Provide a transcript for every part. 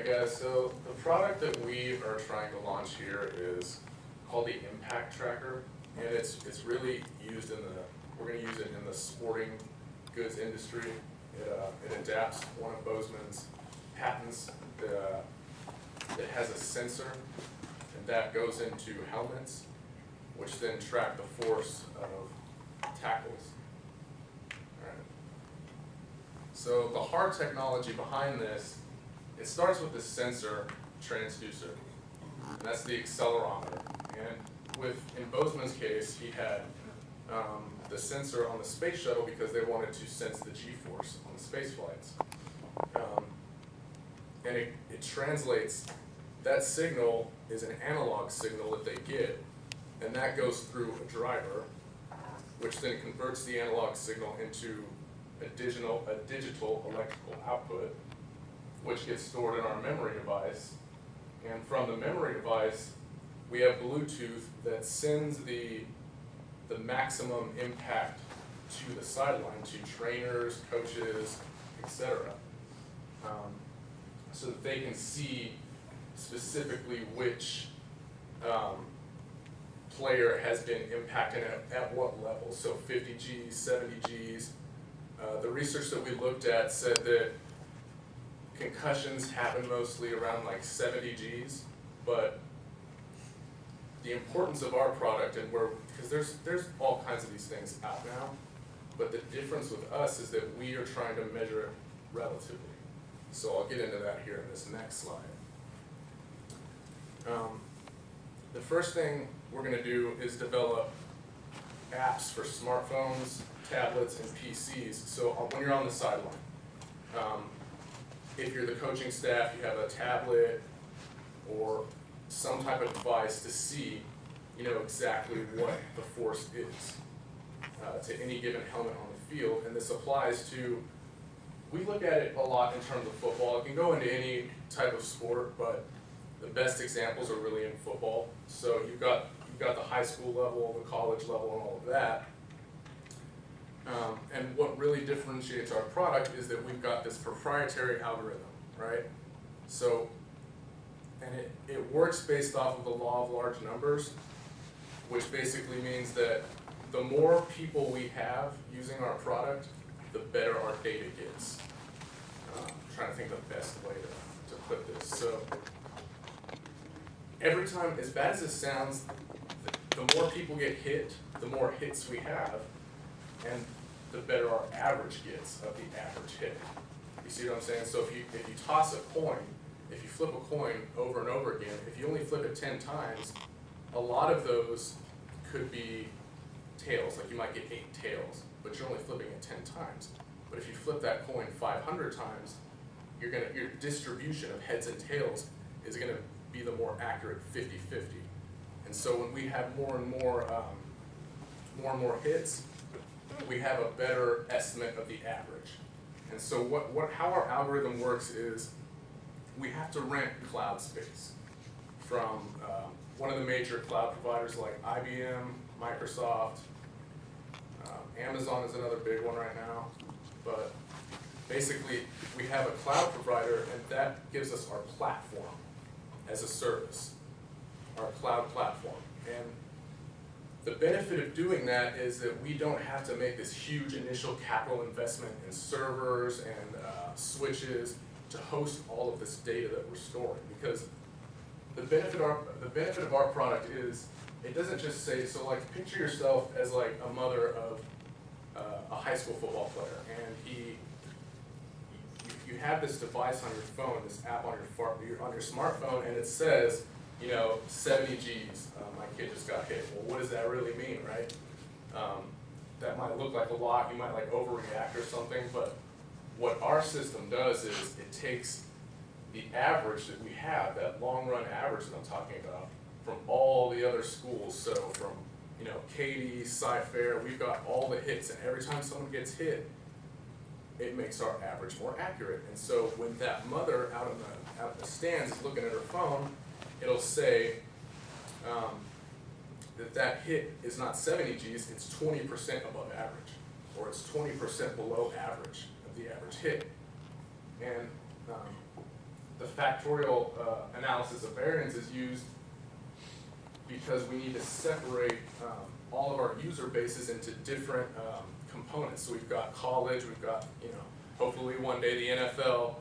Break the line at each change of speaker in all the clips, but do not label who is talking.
guys, so the product that we are trying to launch here is called the Impact Tracker, and it's really used in we're going to use it in the sporting goods industry. It adapts one of Bozeman's patents that has a sensor, and that goes into helmets, which then track the force of tackles. All right. So the hard technology behind this, it starts with the sensor transducer, and that's the accelerometer. And in Bozeman's case, he had the sensor on the space shuttle because they wanted to sense the G-force on the space flights. And it translates, that signal is an analog signal that they get, and that goes through a driver, which then converts the analog signal into a digital electrical output, which gets stored in our memory device. And from the memory device, we have Bluetooth that sends the maximum impact to the sideline, to trainers, coaches, etc. So that they can see specifically which player has been impacted at what level. So 50 Gs, 70 Gs. The research that we looked at said that concussions happen mostly around like 70 Gs, but the importance of our product, and because there's all kinds of these things out now, but the difference with us is that we are trying to measure it relatively. So I'll get into that here in this next slide. The first thing we're going to do is develop apps for smartphones, tablets, and PCs. So when you're on the sideline, if you're the coaching staff, you have a tablet or some type of device to see, exactly what the force is to any given helmet on the field. And this applies to, we look at it a lot in terms of football. It can go into any type of sport, but the best examples are really in football. So you've got the high school level, the college level, and all of that. And what really differentiates our product is that we've got this proprietary algorithm, right? So, and it works based off of the law of large numbers, which basically means that the more people we have using our product, the better our data gets. I'm trying to think of the best way to put this. So every time, as bad as it sounds, the more people get hit, the more hits we have, and the better our average gets of the average hit. You see what I'm saying? So if you toss a coin, if you flip a coin over and over again, if you only flip it 10 times, a lot of those could be tails, like you might get 8 tails, but you're only flipping it 10 times. But if you flip that coin 500 times, your distribution of heads and tails is going to be the more accurate 50-50. And so when we have more and more hits, we have a better estimate of the average. And so how our algorithm works is we have to rent cloud space from one of the major cloud providers like IBM, Microsoft, Amazon is another big one right now. But basically, we have a cloud provider, and that gives us our platform as a service, our cloud platform. And the benefit of doing that is that we don't have to make this huge initial capital investment in servers and switches to host all of this data that we're storing. Because the benefit of our product is it doesn't just say, so like picture yourself as like a mother of a high school football player, and you have this device on your phone, this app on your smartphone, and it says, 70 Gs, my kid just got hit. Well, what does that really mean, right? That might look like a lot, you might like overreact or something, but what our system does is it takes the average that we have, that long run average that I'm talking about, from all the other schools. So from, Katy, Sci-Fair, we've got all the hits, and every time someone gets hit, it makes our average more accurate. And so when that mother out in the stands is looking at her phone, it'll say that hit is not 70 Gs, it's 20% above average, or it's 20% below average of the average hit. And the factorial analysis of variance is used because we need to separate all of our user bases into different components. So we've got college, we've got, hopefully one day the NFL,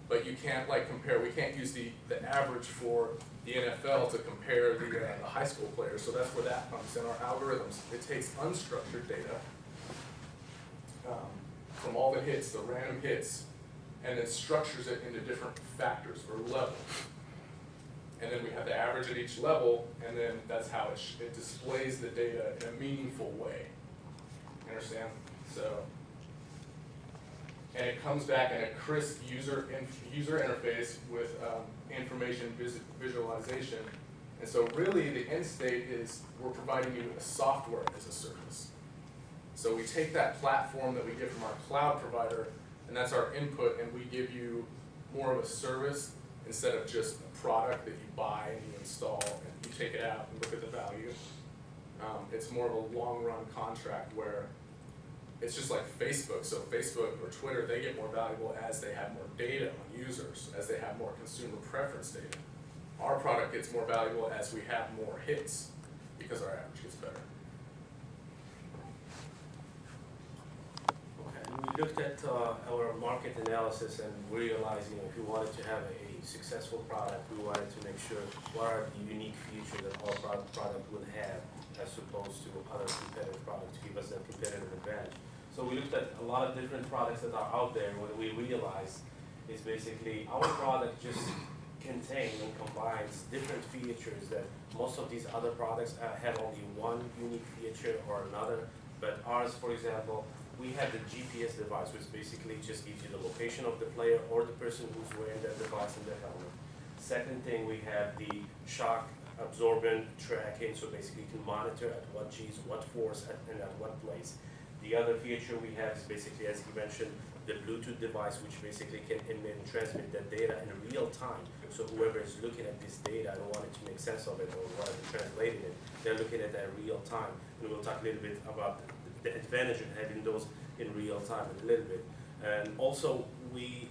but you can't compare, we can't use the average for the NFL to compare the high school players. So that's where that comes in our algorithms. It takes unstructured data from all the hits, the random hits, and then structures it into different factors or levels. And then we have the average at each level, and then that's how it displays the data in a meaningful way. You understand? So, and it comes back in a crisp user interface with information visualization. And so really the end state is we're providing you a software as a service. So we take that platform that we get from our cloud provider, and that's our input, and we give you more of a service instead of just a product that you buy and you install and you take it out and look at the value. It's more of a long-run contract where it's just like Facebook. So Facebook or Twitter, they get more valuable as they have more data on users, as they have more consumer preference data. Our product gets more valuable as we have more hits because our average gets better.
We looked at our market analysis and realized, if we wanted to have a successful product, we wanted to make sure what are the unique features that our product would have as opposed to other competitive products to give us that competitive advantage. So we looked at a lot of different products that are out there. What we realized is basically our product just contains and combines different features that most of these other products have only one unique feature or another. But ours, for example, we have the GPS device, which basically just gives you the location of the player or the person who's wearing that device in their helmet. Second thing, we have the shock absorbent tracking, so basically you can monitor at what G's, what force, and at what place. The other feature we have is basically, as you mentioned, the Bluetooth device, which basically can emit and transmit that data in real time. So whoever is looking at this data and wanting to make sense of it or wanting to translate it, they're looking at that in real time. And we'll talk a little bit about the advantage of having those in real time in a little bit. And also, we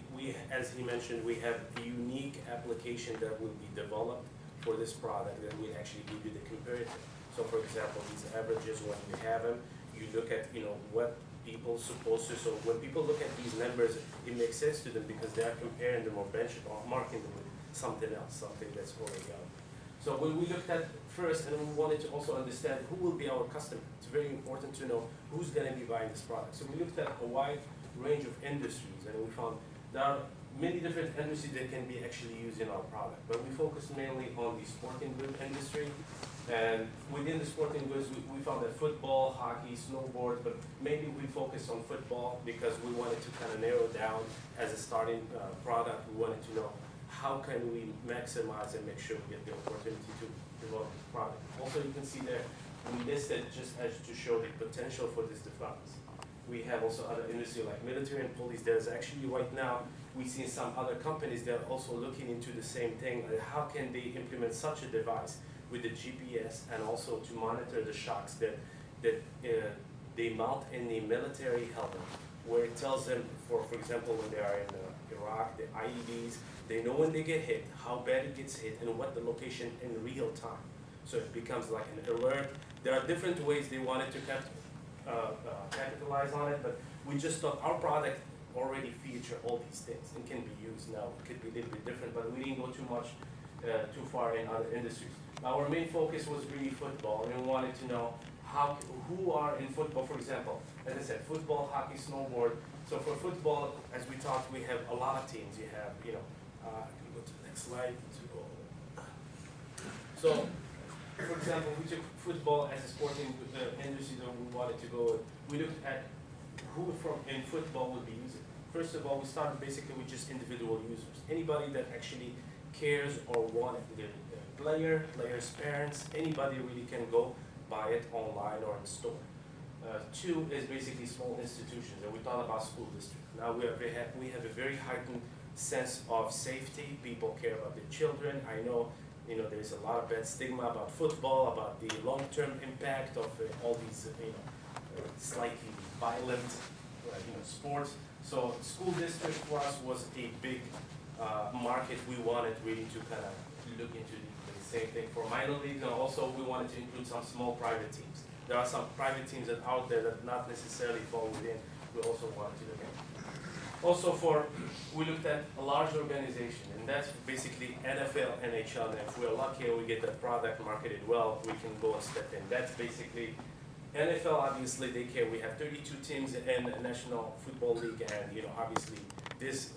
as he mentioned, we have a unique application that will be developed for this product that will actually give you the comparative. So for example, these averages, when you have them, you look at what people supposed to, so when people look at these numbers, it makes sense to them because they are comparing them or benchmarking them with something else, something that's already out. So when we looked at first, and we wanted to also understand who will be our customer. It's very important to know who's going to be buying this product. So we looked at a wide range of industries, and we found there are many different industries that can be actually using our product. But we focused mainly on the sporting goods industry. And within the sporting goods, we found that football, hockey, snowboard, but maybe we focused on football because we wanted to kind of narrow down as a starting product. We wanted to know how can we maximize and make sure we get the opportunity to develop the product. Also, you can see there, we listed just as to show the potential for this defense. We have also other industry like military and police. There's actually right now, we see some other companies that are also looking into the same thing. How can they implement such a device with the GPS and also to monitor the shocks that they mount in the military helmet, where it tells them, for example, when they are in Iraq, the IEDs, they know when they get hit, how bad it gets hit, and what the location in real time. So it becomes like an alert. There are different ways they wanted to capitalize on it, but we just thought our product already feature all these things and can be used now. It could be a little bit different, but we didn't go too far in other industries. Now our main focus was really football, and we wanted to know who are in football, for example. As I said, football, hockey, snowboard. So for football, as we talked, we have a lot of teams. You have, can you go to the next slide? So, for example, we took football as a sporting industry that we wanted to go with. We looked at who in football would be using. First of all, we started basically with just individual users. Anybody that actually cares or wanted it. Players, parents, anybody really can go buy it online or in store. Two is basically small institutions, and we thought about school districts. Now we have a very heightened sense of safety. People care about their children. I know, there's a lot of bad stigma about football, about the long-term impact of all these, slightly violent, sports. So school district for us was a big market, we wanted really to kind of look into the same thing for minor league, and also we wanted to include some small private teams. There are some private teams that out there that not necessarily fall within, we also wanted to look at. Also we looked at a large organization, and that's basically NFL, NHL, and if we're lucky and we get that product marketed well, we can go and step in. That's basically, NFL, obviously, they care. We have 32 teams in the National Football League, and obviously, this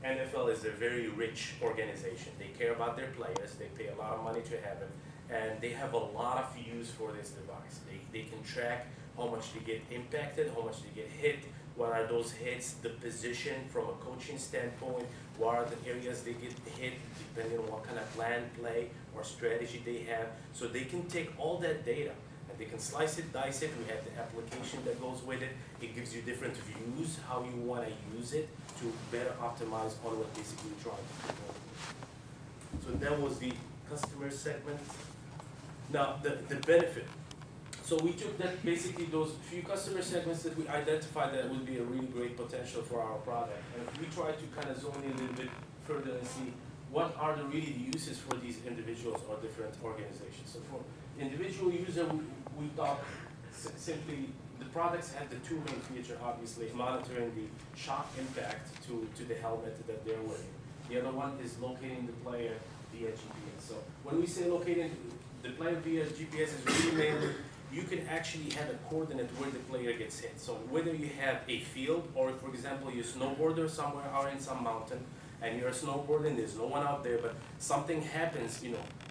NFL is a very rich organization. They care about their players. They pay a lot of money to have them, and they have a lot of use for this device. They can track how much they get impacted, how much they get hit, what are those hits, the position from a coaching standpoint, what are the areas they get hit, depending on what kind of plan, play, or strategy they have. So they can take all that data and they can slice it, dice it. We have the application that goes with it. It gives you different views, how you want to use it to better optimize on what basically you're trying to do. So that was the customer segment. Now, the benefit. So we took that, basically those few customer segments that we identified that would be a really great potential for our product. And we tried to kind of zone in a little bit further and see what are really the uses for these individuals or different organizations. So for individual user, we thought simply the products had the two main features, obviously, monitoring the shock impact to the helmet that they're wearing. The other one is locating the player via GPS. So when we say locating the player via GPS is really mainly, you can actually have a coordinate where the player gets hit. So whether you have a field or, for example, you're a snowboarder somewhere out in some mountain and you're snowboarding, there's no one out there, but something happens,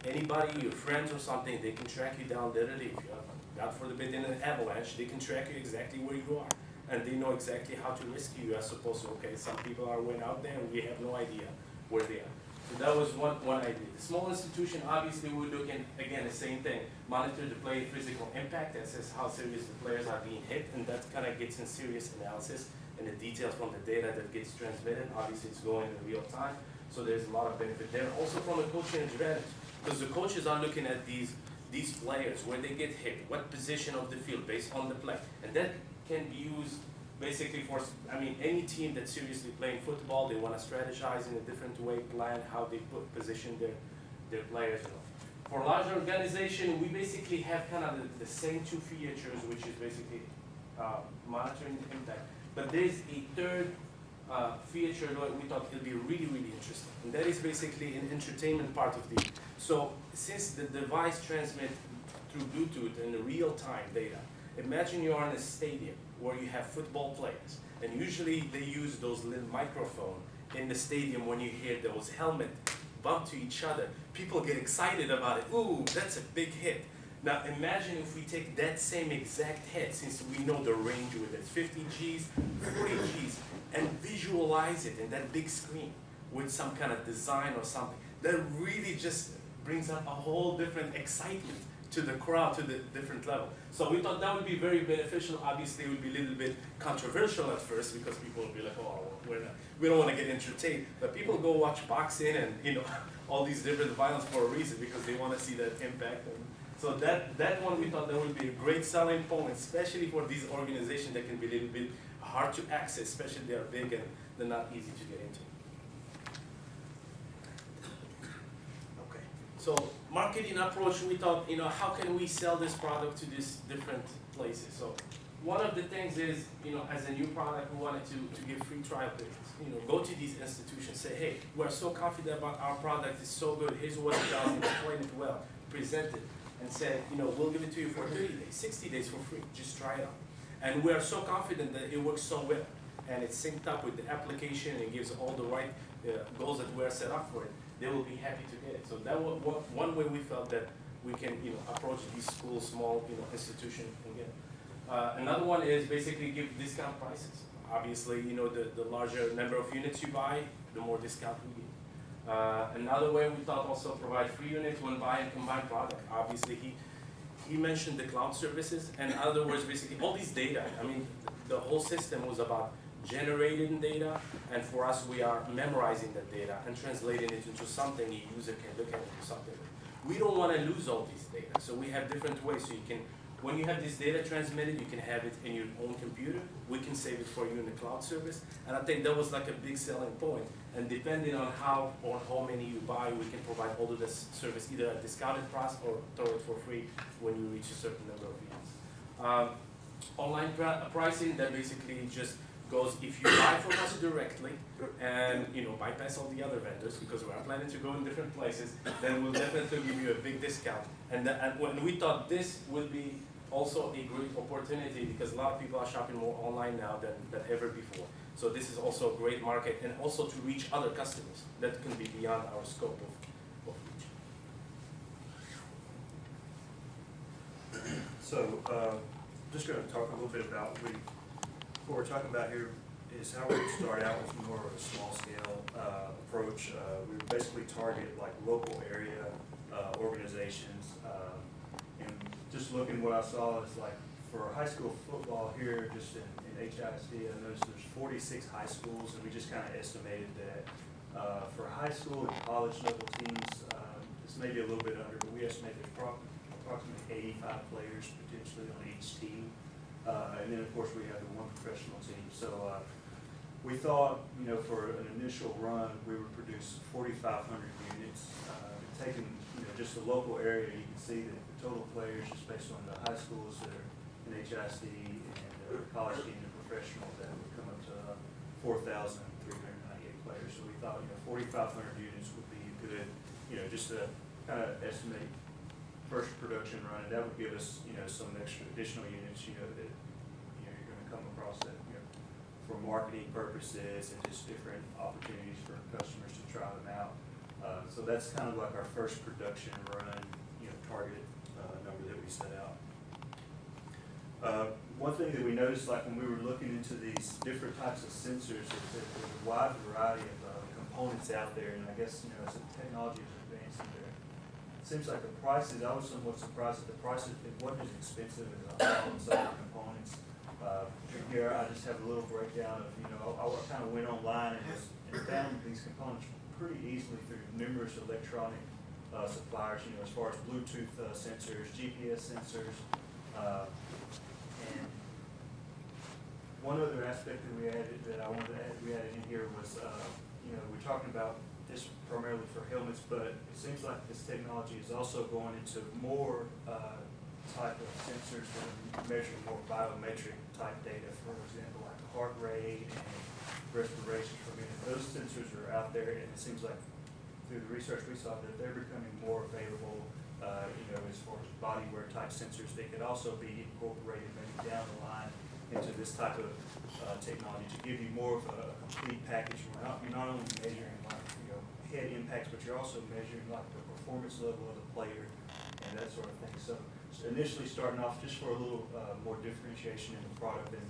anybody, your friends or something, they can track you down literally. If you're, God forbid, in an avalanche, they can track you exactly where you are. And they know exactly how to rescue you as opposed to, okay, some people are way out there and we have no idea where they are. So that was one idea. The small institution, obviously, we're looking, again, the same thing. Monitor the player physical impact. That says how serious the players are being hit, and that kind of gets in serious analysis and the details from the data that gets transmitted. Obviously, it's going in real time, so there's a lot of benefit there. Also from a coaching advantage, because the coaches are looking at these players, where they get hit, what position of the field based on the play, and that can be used basically for, any team that's seriously playing football, they want to strategize in a different way, plan how they position their players. For a large organization, we basically have kind of the same two features, which is basically monitoring the impact. But there's a third feature that we thought would be really, really interesting, and that is basically an entertainment part of the. So since the device transmits through Bluetooth and the real-time data, imagine you are in a stadium where you have football players, and usually they use those little microphones in the stadium. When you hear those helmets bump to each other, people get excited about it. Ooh, that's a big hit. Now imagine if we take that same exact hit, since we know the range with it, 50 Gs, 40 Gs, and visualize it in that big screen with some kind of design or something. That really just brings up a whole different excitement to the crowd, to the different level. So we thought that would be very beneficial. Obviously, it would be a little bit controversial at first because people would be like, oh, we don't want to get entertained. But people go watch boxing and all these different violence for a reason, because they want to see that impact. And so that one we thought that would be a great selling point, especially for these organizations that can be a little bit hard to access, especially if they are big and they're not easy to get into. So marketing approach, we thought, how can we sell this product to these different places? So one of the things is, as a new product, we wanted to give free trial periods. Go to these institutions, say, hey, we're so confident about our product, it's so good, here's what it does, explain it well, present it, and say, we'll give it to you for 30 days, 60 days for free, just try it out. And we are so confident that it works so well, and it's synced up with the application, and gives all the right goals that we're set up for it. They will be happy to get it. So that was one way we felt that we can, approach these schools, small, institutions and get it. Another one is basically give discount prices. Obviously, the larger number of units you buy, the more discount we give. Another way we thought also provide free units when buy and combine product. Obviously, he mentioned the cloud services, and in other words, basically all these data. The whole system was about generating data, and for us, we are memorizing that data and translating it into something a user can look at it or something. We don't want to lose all these data, so we have different ways. So you can when you have this data transmitted, you can have it in your own computer. We can save it for you in the cloud service. And I think that was like a big selling point. And depending on how many you buy, we can provide all of this service either at discounted price or throw it for free when you reach a certain number of units. Online pricing, that basically just goes, if you buy from us directly and bypass all the other vendors, because we are planning to go in different places, then we'll definitely give you a big discount. And when we thought this would be also a great opportunity, because a lot of people are shopping more online now than ever before. So this is also a great market, and also to reach other customers that can be beyond our scope of reach.
So, just going to talk a little bit about what we're talking about here is how we start out with more of a small scale approach. We basically target like local area organizations, and just looking what I saw is like for high school football here, just in HISD, I noticed there's 46 high schools, and we just kind of estimated that for high school and college level teams, this may be a little bit under, but we estimate there's approximately 85 players potentially on each team. And then of course we have the one professional team. So we thought, for an initial run, we would produce 4,500 units. Taking, just the local area, you can see that the total players, just based on the high schools that are in HISD and the college team and professional, that would come up to 4,398 players. So we thought, 4,500 units would be good, just to kind of estimate first production run, and that would give us, some extra additional units, that, you're going to come across that, for marketing purposes and just different opportunities for customers to try them out. So that's kind of like our first production run, target number that we set out. One thing that we noticed, like when we were looking into these different types of sensors, is that there's a wide variety of components out there, and I guess, as the technology is advancing there, it seems like the prices, I was somewhat surprised that the prices, it wasn't as expensive as I thought on some of the components. Here I just have a little breakdown of, I kind of went online and found these components pretty easily through numerous electronic suppliers, as far as Bluetooth sensors, GPS sensors, and one other aspect that we added, that I wanted to add, we added in here was, we're talking about this primarily for helmets, but it seems like this technology is also going into more type of sensors that are measuring more biometric type data, for example, like heart rate and respiration per minute. Those sensors are out there, and it seems like through the research we saw that they're becoming more available, as far as body wear type sensors. They could also be incorporated maybe down the line into this type of technology to give you more of a complete package. You're not only measuring like, head impacts, but you're also measuring like the performance level of the player and that sort of thing. So initially starting off just for a little more differentiation in the product and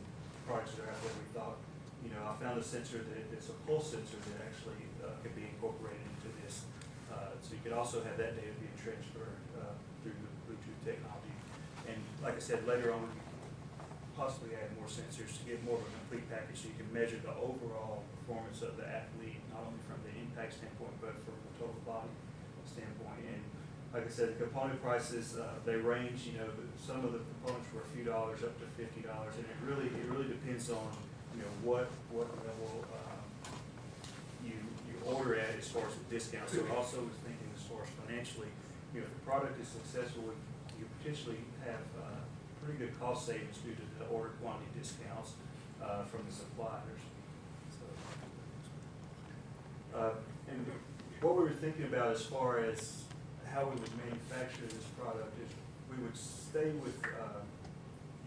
products that are out there, we thought, I found a sensor it's a pulse sensor that actually could be incorporated into this. So you could also have that data being transferred through the Bluetooth technology. And like I said, later on we could possibly add more sensors to get more of a complete package so you can measure the overall performance of the athlete, not only from the impact standpoint, but from the total body standpoint. And like I said, the component prices, they range, some of the components were a few dollars up to $50, and it really depends on, what level you order at as far as the discount. So I also was thinking as far as financially, if the product is successful, you potentially have pretty good cost savings due to the order quantity discounts from the suppliers. So, and what we were thinking about as far as how we would manufacture this product is we would stay with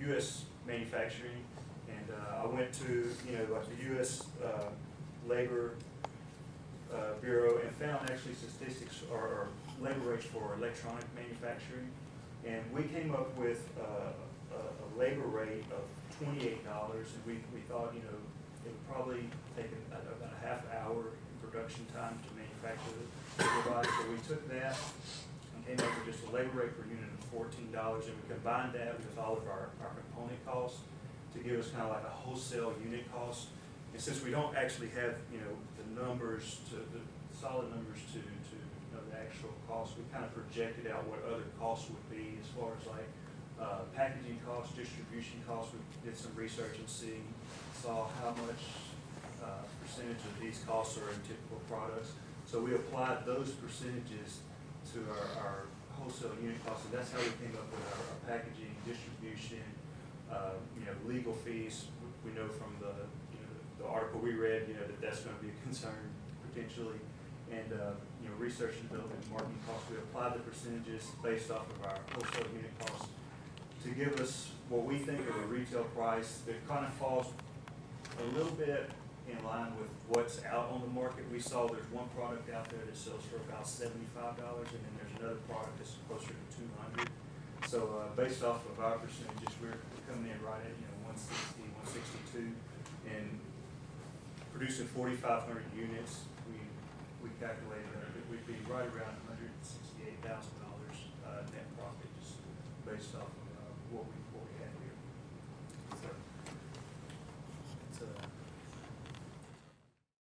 U.S. manufacturing, and I went to like the U.S. Labor Bureau and found actually statistics or labor rates for electronic manufacturing, and we came up with a labor rate of $28, and we thought it would probably take about a half hour production time to manufacture the device. So we took that and came up with just a labor rate per unit of $14, and we combined that with all of our component costs to give us kind of like a wholesale unit cost. And since we don't actually have the numbers, the solid numbers to know the actual cost, we kind of projected out what other costs would be as far as like packaging costs, distribution costs. We did some research and saw how much percentage of these costs are in typical products. So we applied those percentages to our wholesale unit costs, and that's how we came up with our packaging, distribution, legal fees. We know from the article we read, that's going to be a concern potentially. And, research and development, marketing costs, we applied the percentages based off of our wholesale unit costs to give us what we think of a retail price that kind of falls a little bit in line with what's out on the market. We saw there's one product out there that sells for about $75, and then there's another product that's closer to $200. So based off of our percentages, we're coming in right at 160, 162, and producing 4,500 units. We calculated that we'd be right around $168,000 net profit, just based off of what we had